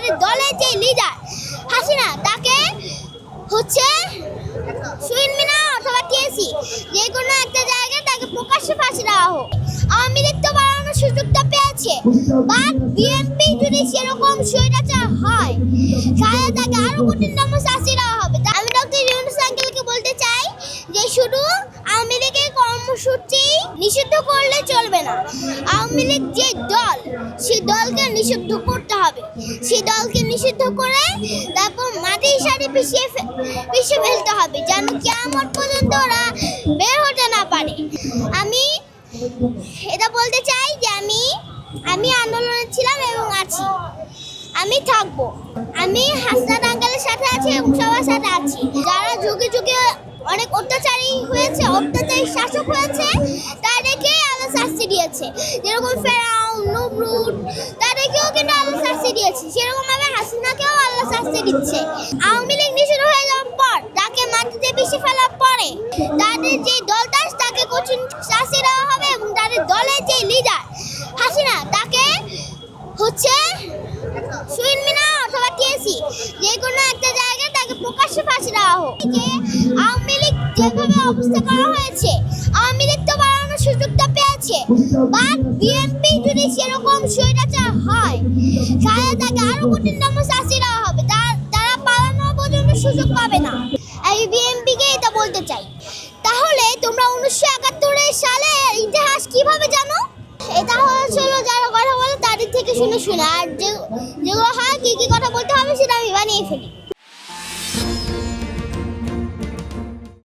তাদের দলের যে লিডার হাসিনা তাকে হচ্ছে শহীদ মিনার অথবা টিএসসি যে কোনো একটা জায়গায় তাকে প্রকাশ্যে ফাঁসি দেওয়া হোক। আওয়ামী লীগ তো বাড়ানোর সুযোগটা পেয়েছে, বাট বিএনপি যদি সেরকম স্বৈরাচার হয় তাহলে তাকে আরো কঠিনতম শাস্তি দেওয়া হবে। আমি ডক্টর ইউনূস আঙ্কেলকে বলতে চাই যে শুধু আওয়ামী লীগের কর্মসূচি নিষিদ্ধ করলে চলবে না, আওয়ামী লীগ যে দল সেই দলকে নিষিদ্ধ করতে হবে। সেই দলকে নিষিদ্ধ করে তারপর মাটির সাথে পিছিয়ে ফেলতে হবে যেন কিয়ামত পর্যন্ত ওরা বের হতে না পারে। আমি এটা বলতে চাই যে আমি আন্দোলনে ছিলাম এবং আছি, আমি থাকবো। আমি হাসনাত আঙ্কেলের সাথে আছি এবং সবার সাথে আছি। যারা যুগে যুগে অনেক অত্যাচারী হয়েছে, অত্যাচারী শাসক হয়েছে, তাদেরকে আল্লাহ শাস্তি দিয়েছে। যেরকম ফেরাউন, নমরুদ, তাদেরকেও কিন্তু আল্লাহ শাস্তি দিয়েছে, সেরকম ভাবে হাসিনাকেও আল্লাহ শাস্তি দিচ্ছে। আওয়ামী লীগ নিষিদ্ধ হয়ে যাওয়ার পর তাকে মাটিতে পিষে ফেলার পরে তাদের যে দলদাস তাকে কঠিন শাস্তি দেওয়া হবে এবং তাদের দলের যে লিডার হাসিনা তাকে হচ্ছে শহীদ মিনার অথবা টিএসসি যে কোনো একটা জায়গায় তাকে প্রকাশ্যে ফাঁসি দেওয়া হোক। যে আওয়ামী লীগ যেভাবে অবস্থা করা হয়েছে, আওয়ামী লীগ তো বাড়ানোর সুযোগটা পেয়েছে, বাট বিএনপি যদি সেরকম স্বৈরাচার হয় তাহলে তাকে আরো কঠিনতম শাস্তি দেওয়া হবে। তারা পালানো পর্যন্ত সুযোগ পাবে না। আমি বিএনপিকে এটা বলতে চাই। তাহলে তোমরা 1971 সালের ইতিহাস কিভাবে জানো? এটা হচ্ছিল যারা কথা বলে তাদের থেকে শুনে, আর যেগুলো হয়